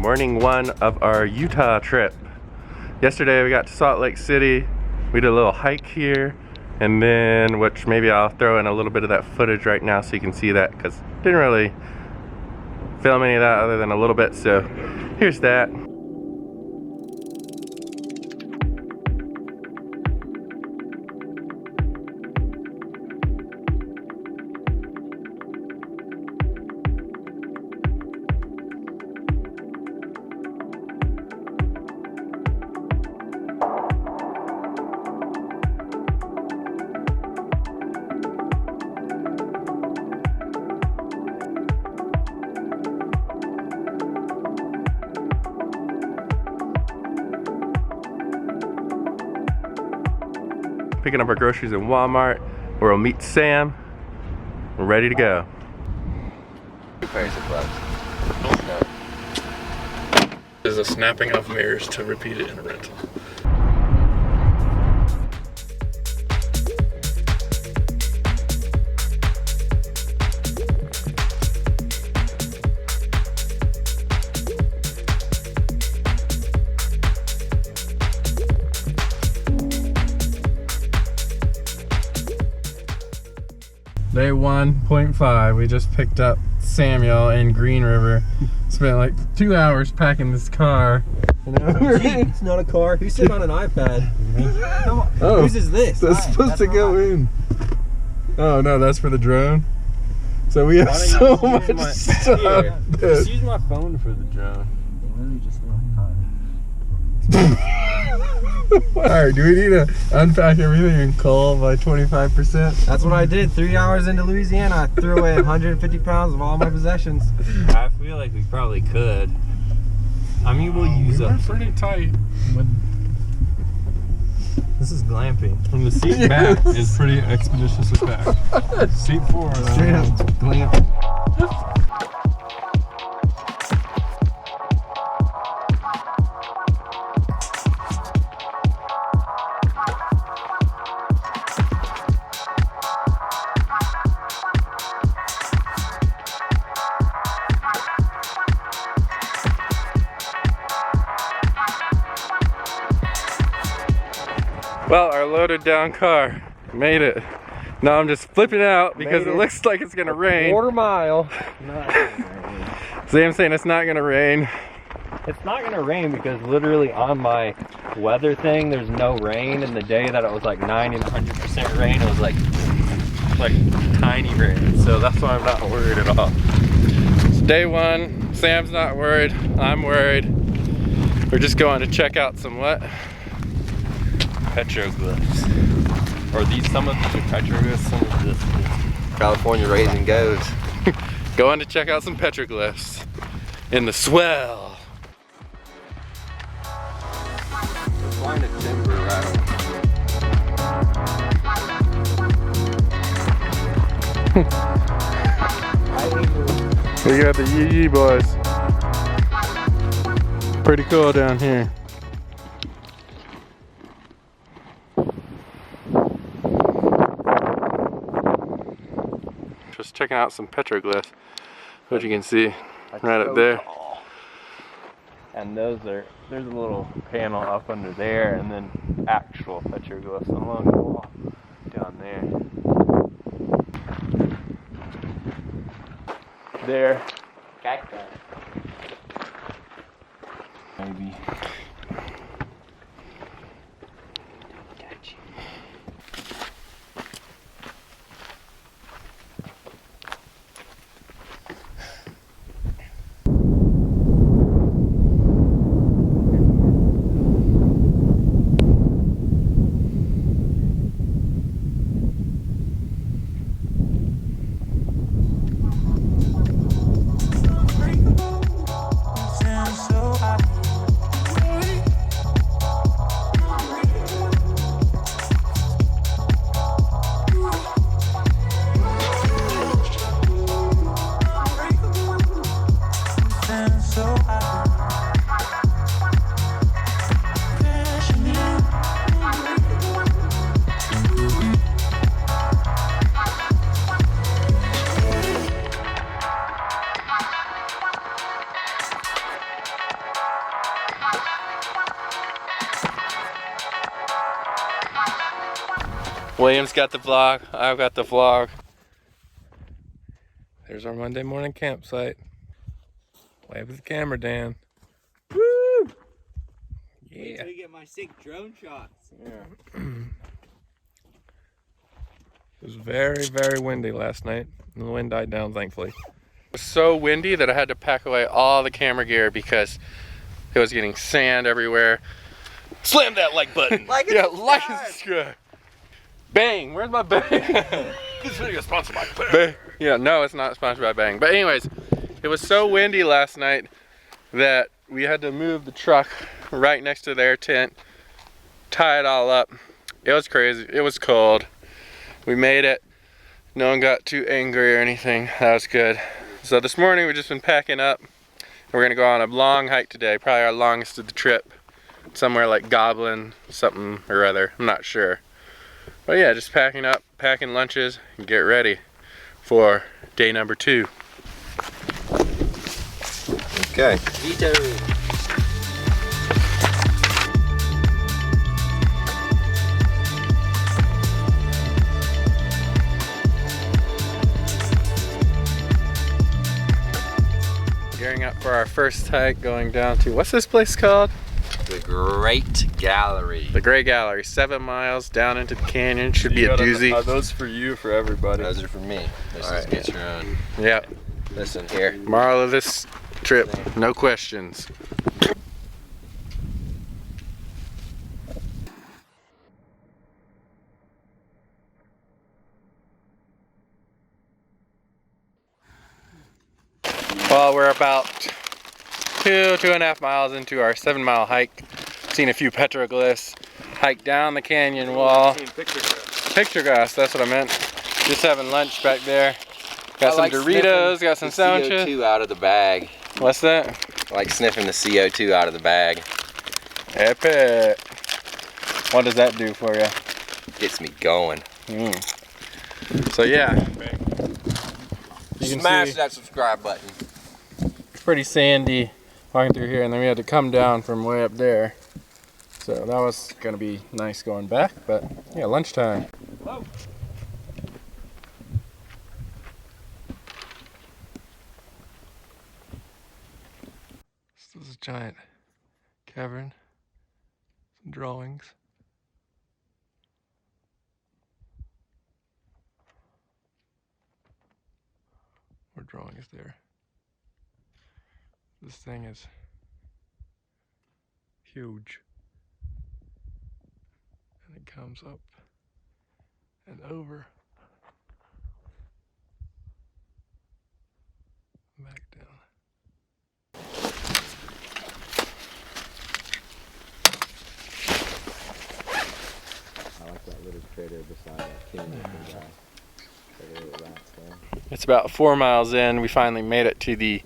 morning one of our Utah trip. Yesterday we got to Salt Lake City. We did a little hike here, and then, which maybe I'll throw in a little bit of that footage right now so you can see that, because didn't really film any of that other than a little bit, so here's that. Picking up our groceries in Walmart, where we'll meet Sam. We're ready to go. 2 pairs of gloves. This is a snapping of mirrors to repeat it in a rental. Day 1.5, we just picked up Samuel in Green River. Spent like 2 hours packing this car. It's not a car. Who's sitting on an iPad? Come on. Oh, whose is this? That's supposed to go in. Oh no, that's for the drone. So we have so much stuff. Just use my phone for the drone. Literally just Alright, do we need to unpack everything and cull by 25%? That's what I did. 3 hours into Louisiana, I threw away 150 pounds of all my possessions. I feel like we probably could. I mean, we'll use We're pretty tight. This is glamping. And the seat back is pretty expeditiously packed. Seat 4. Straight up glamping. Well, our loaded down car made it. Now I'm just flipping out because it looks like it's gonna rain. Quarter mile. Sam's saying it's not gonna rain. It's not gonna rain because literally on my weather thing, there's no rain. And the day that it was like 90 and 100% rain, it was like tiny rain. So that's why I'm not worried at all. It's day 1. Sam's not worried. I'm worried. We're just going to check out some what? Petroglyphs. Or some of these are petroglyphs, some of this is California raising goes. Going to check out some petroglyphs in the swell. We'll find a timber rattle. We got the Yee boys. Pretty cool down here. Just checking out some petroglyphs, which you can see right up there. and there's a little panel up under there, and then actual petroglyphs along the wall down there. There. Cacti. Maybe. William's got the vlog. I've got the vlog. There's our Monday morning campsite. Wave the camera, Dan. Woo! Yeah. Wait till you get my sick drone shots. Yeah. It was very, very windy last night, and the wind died down, thankfully. It was so windy that I had to pack away all the camera gear because it was getting sand everywhere. Slam that like button. Like and yeah, subscribe. like and subscribe. Bang! Where's my Bang? This video is sponsored by Bang. Yeah, no, it's not sponsored by Bang. But anyways, it was so windy last night that we had to move the truck right next to their tent, tie it all up. It was crazy. It was cold. We made it. No one got too angry or anything. That was good. So this morning we've just been packing up. We're gonna go on a long hike today, probably our longest of the trip. Somewhere like Goblin, something or other, I'm not sure. But yeah, just packing up, packing lunches, and get ready for day number 2. Okay. Vito. Gearing up for our first hike, going down to, what's this place called? The Great Gallery. The Gray Gallery, 7 miles down into the canyon. Should be a doozy. Are those for you, for everybody? Those are for me. This All is right. get your own. Yeah, Listen here. moral of this trip, no questions. Well, we're about 2.5 miles into our 7-mile hike. Seen a few petroglyphs. Hiked down the canyon wall. Picture grass, that's what I meant. Just having lunch back there. Got some Doritos, got some sandwiches. CO2 out of the bag. What's that? I like sniffing the CO2 out of the bag. Epic. What does that do for you? Gets me going. So yeah. You can Smash see that subscribe button. it's pretty sandy walking through here, and then we had to come down from way up there. So that was gonna be nice going back, but yeah, lunchtime. Whoa. This is a giant cavern. Some drawings. More drawings there. This thing is huge. And it comes up and over. Back down. I like that little crater beside that canyon guy. It's about 4 miles in. We finally made it to the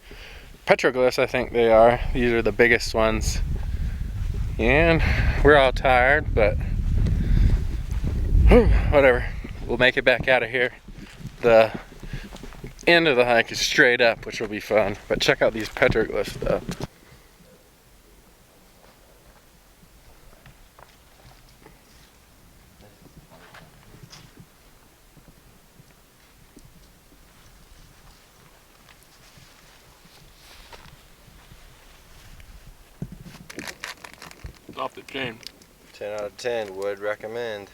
petroglyphs, I think they are. These are the biggest ones. And we're all tired, but whatever. We'll make it back out of here. The end of the hike is straight up, which will be fun. But check out these petroglyphs though. It's off the chain. 10 out of 10 would recommend.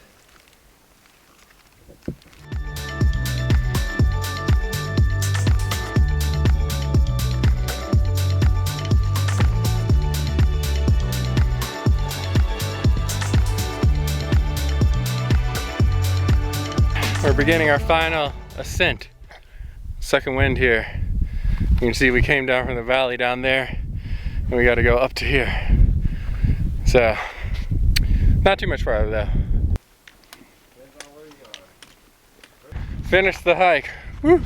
We're beginning our final ascent. Second wind here. You can see we came down from the valley down there and we got to go up to here. So, not too much farther though. Finished the hike. Woo!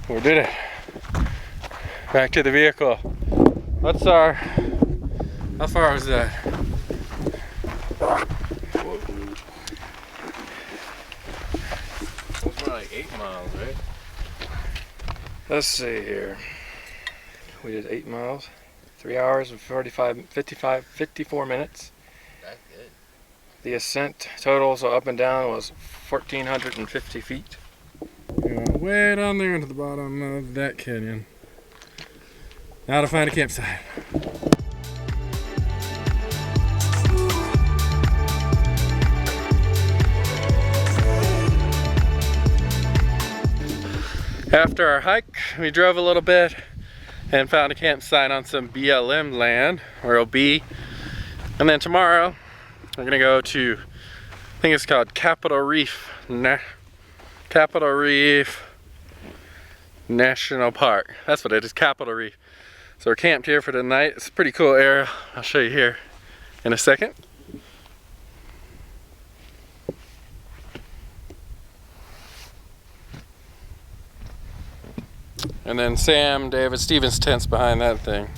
We did it. Back to the vehicle. What's our, how far was that? It's more like 8 miles, right? Let's see here. We did 8 miles, 3 hours and 54 minutes. That's good. The ascent total, so up and down, was 1,450 feet. Way down there into the bottom of that canyon. Now to find a campsite. After our hike, we drove a little bit and found a campsite on some BLM land, or OB. And then tomorrow, we're gonna go to, I think it's called Capitol Reef National Park. That's what it is, Capitol Reef. So we're camped here for the night. It's a pretty cool area. I'll show you here in a second. And then Sam, David, Steven's tent's behind that thing.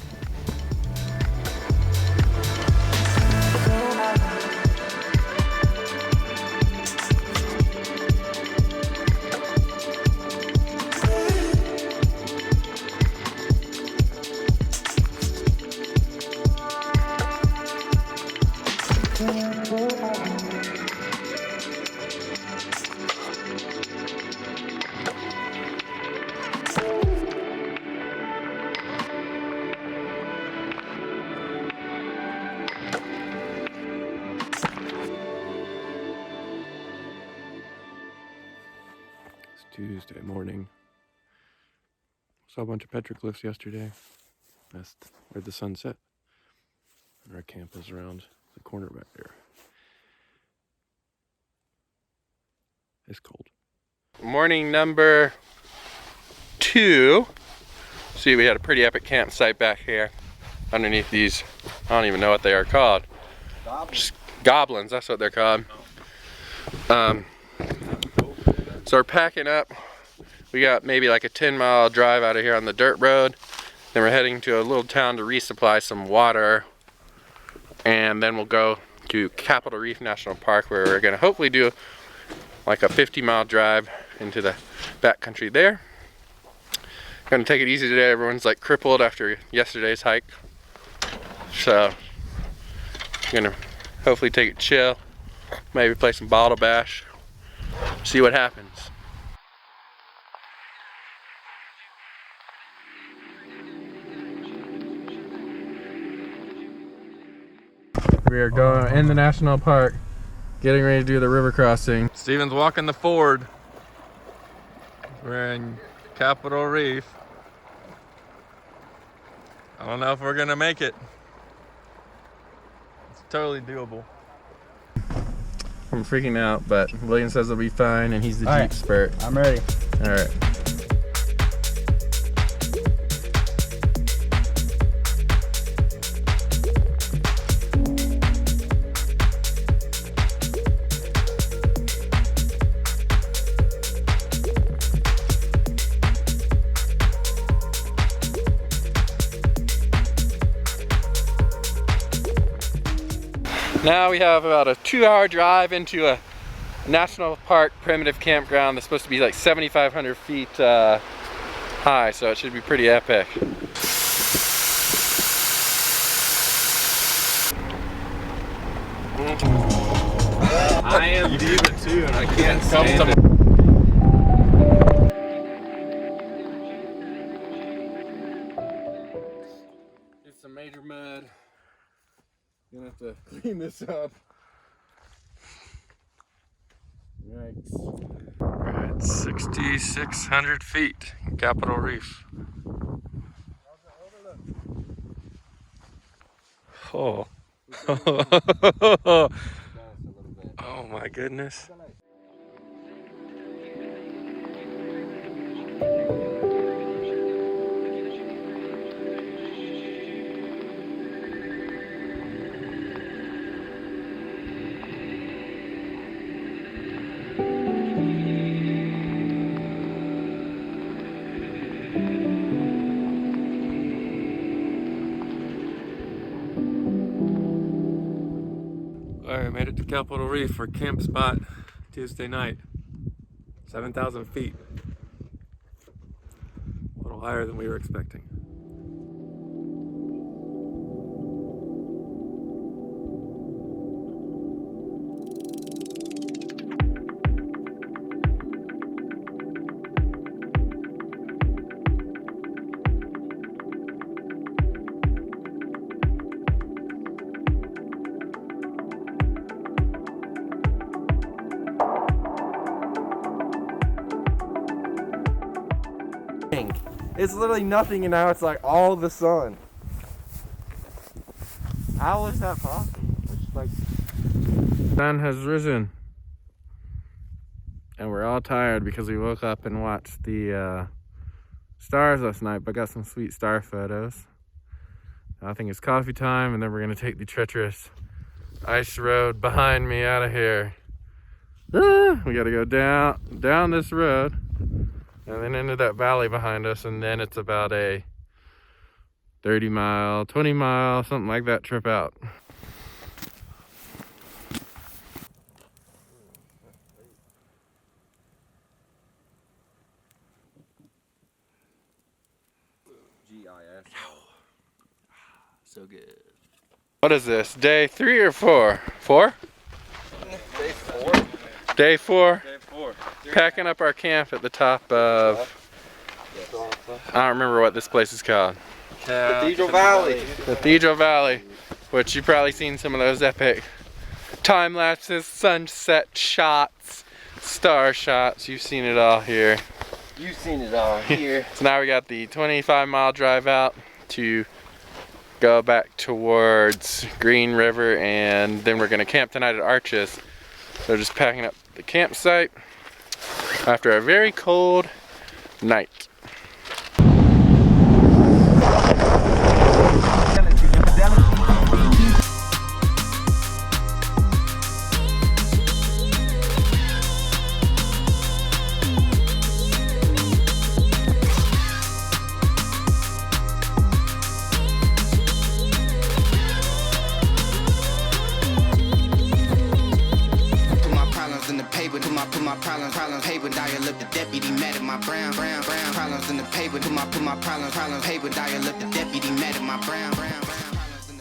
Tuesday morning. Saw a bunch of petroglyphs yesterday. That's where the sun set. And our camp is around the corner back there. It's cold. Morning number 2. See, we had a pretty epic campsite back here underneath these, I don't even know what they are called. Just goblins, that's what they're called. So we're packing up. We got maybe like a 10-mile drive out of here on the dirt road. Then we're heading to a little town to resupply some water. And then we'll go to Capitol Reef National Park, where we're gonna hopefully do like a 50-mile drive into the backcountry there. Gonna take it easy today. Everyone's like crippled after yesterday's hike. So, gonna hopefully take it chill. Maybe play some bottle bash. See what happens. We are going in the national park, getting ready to do the river crossing. Steven's walking the ford. We're in Capitol Reef. I don't know if we're gonna make it. It's totally doable. I'm freaking out, but William says it'll be fine, and he's the Jeep expert. I'm ready. All right. Now we have about a 2-hour drive into a national park primitive campground that's supposed to be like 7,500 feet high, so it should be pretty epic. I am diva too, and I can't stand it. It's some major mud. Gonna have to clean this up. Yikes. We're at 6,600 feet in Capitol Reef. Oh. Oh my goodness. Alright, made it to Capitol Reef for camp spot Tuesday night. 7,000 feet. A little higher than we were expecting. It's literally nothing, and now it's like all the sun. How is that possible? It's like sun has risen, and we're all tired because we woke up and watched the stars last night, but got some sweet star photos. I think it's coffee time, and then we're gonna take the treacherous ice road behind me out of here. We gotta go down this road and then into that valley behind us, and then it's about a 30 mile, 20 mile, something like that trip out. GIS. So good. What is this, day 3 or 4? 4? Day 4. Day 4. Day 4. Packing up our camp at the top of, I don't remember what this place is called. Cathedral Valley. Cathedral Valley, which you've probably seen some of those epic time lapses, sunset shots, star shots. You've seen it all here. You've seen it all here. So now we got the 25-mile drive out to go back towards Green River, and then we're gonna camp tonight at Arches. So just packing up the campsite after a very cold night.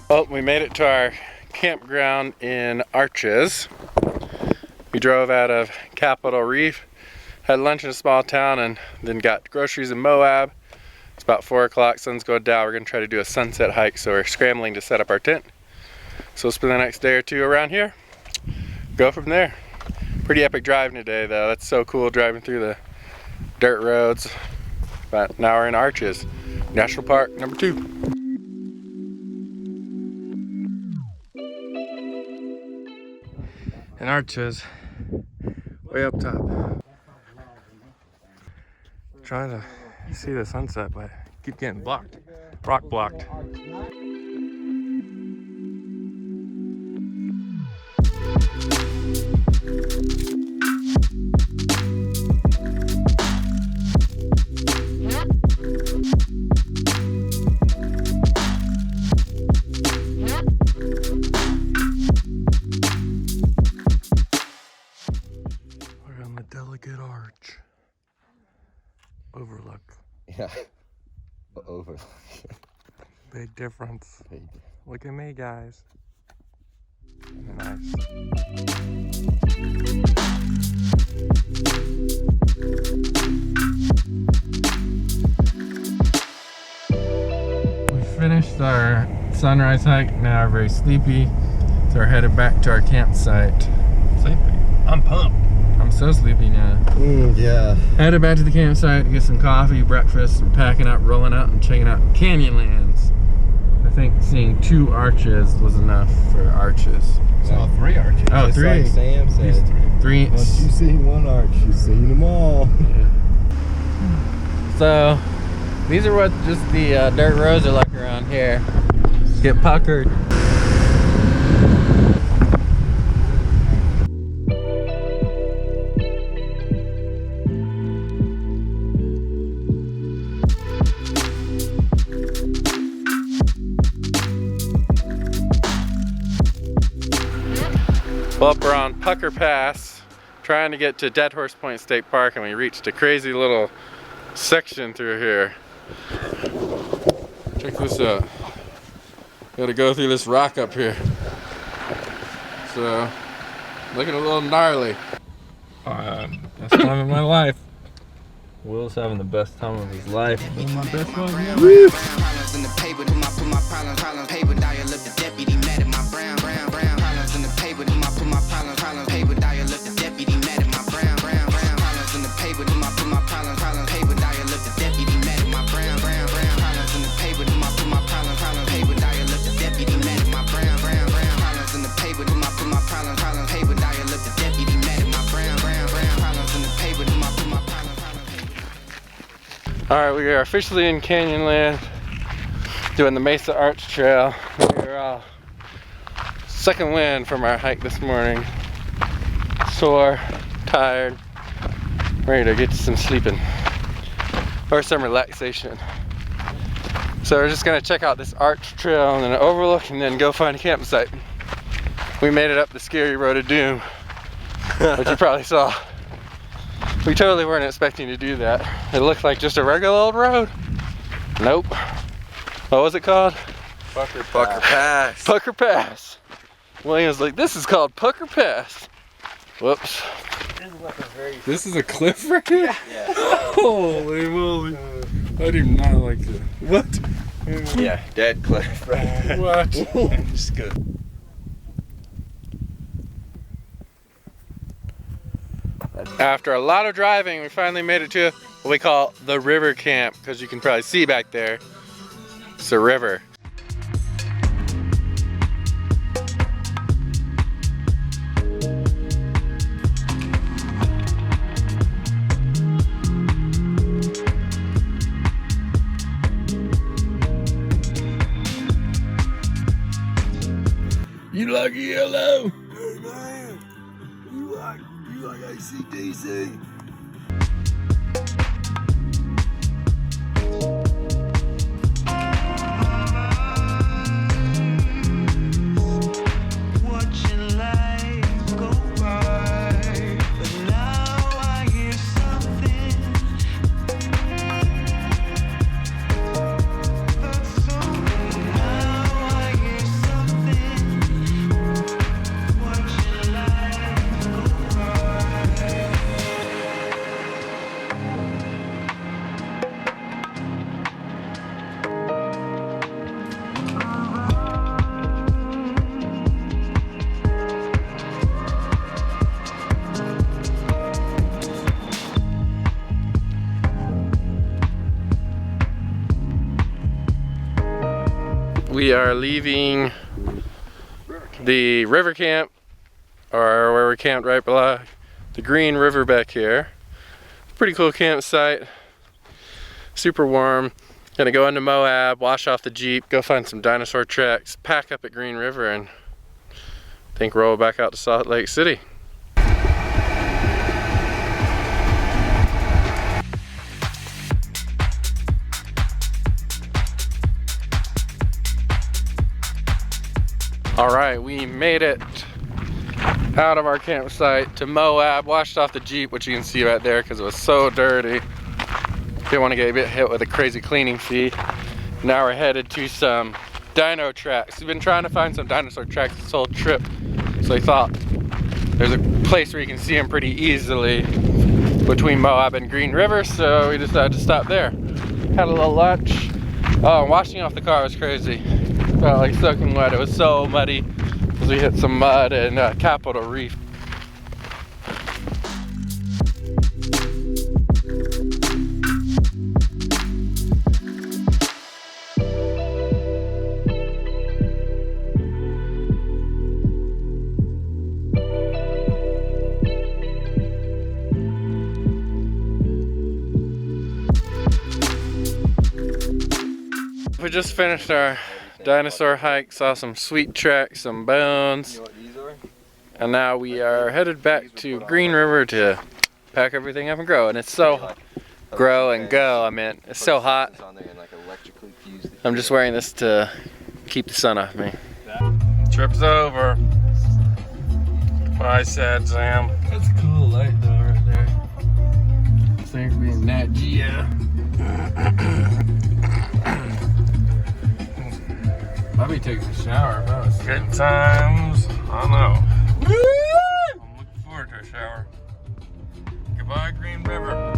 Well, we made it to our campground in Arches. We drove out of Capitol Reef, had lunch in a small town, and then got groceries in Moab. It's about 4 o'clock, sun's going down. We're gonna try to do a sunset hike, so we're scrambling to set up our tent. So we'll spend the next day or two around here, go from there. Pretty epic driving today though. That's so cool driving through the dirt roads. But now we're in Arches, National Park number 2. In Arches, way up top. Trying to see the sunset, but keep getting blocked. Rock blocked. We're on the Delegate Arch. Overlook. Yeah. Over. Big difference. Big. Look at me, guys. Nice. We finished our sunrise hike. Now we're very sleepy, so we're headed back to our campsite. Sleepy? I'm pumped. I'm so sleepy now. Yeah. Headed back to the campsite to get some coffee, breakfast. We're packing up, rolling out, and checking out Canyonlands. I think seeing 2 arches was enough for Arches. So 3 arches. Oh, Just 3. Like Sam said. 3. Once you've seen 1 arch, you've seen them all. Yeah. So these are what just the dirt roads are like around here. Just get puckered. Well, we're on Pucker Pass, trying to get to Dead Horse Point State Park, and we reached a crazy little section through here. Check this out. Gotta go through this rock up here. So, looking a little gnarly. Best time of my life. Will's having the best time of his life. My best one yet. Put my problems, Alright, we are officially in Canyonlands, doing the Mesa Arch Trail. We're second wind from our hike this morning. Sore, tired, ready to get some sleeping or some relaxation. So we're just gonna check out this arch trail and then overlook and then go find a campsite. We made it up the scary road of doom, which you probably saw. We totally weren't expecting to do that. It looked like just a regular old road. Nope. What was it called? Pucker Pass. Pucker Pass. William's like, this is called Pucker Pass. Whoops. This is a cliff right here? Yeah. Holy moly. I do not like it. What? Yeah, dead cliff. Right. What? Just good. After a lot of driving, we finally made it to what we call the river camp, because you can probably see back there, it's a river. You like yellow? Hey man, you like AC/DC? Watching life go by, but now I hear something that's so good. Now I hear something. Watching life go by. We are leaving the river camp, or where we camped right below the Green River back here. Pretty cool campsite, super warm. Gonna go into Moab, wash off the Jeep, go find some dinosaur tracks, pack up at Green River, and I think roll back out to Salt Lake City. All right, we made it out of our campsite to Moab, washed off the Jeep, which you can see right there because it was so dirty. Didn't want to get hit with a crazy cleaning fee. Now we're headed to some dino tracks. We've been trying to find some dinosaur tracks this whole trip, so I thought there's a place where you can see them pretty easily between Moab and Green River, so we decided to stop there. Had a little lunch. Oh, washing off the car was crazy. Felt like soaking wet. It was so muddy as we hit some mud in Capitol Reef. We just finished our dinosaur hike, saw some sweet tracks, some bones, and now we are headed back to Green River to pack everything up and grow. And it's so grow and go, I mean, it's so hot. I'm just wearing this to keep the sun off me. Trip's over. Bye, sad Sam. That's a cool light though right there. This thing's being Nat Geo. I'll be taking a shower if I was Good times. I know. I'm looking forward to a shower. Goodbye, Green River.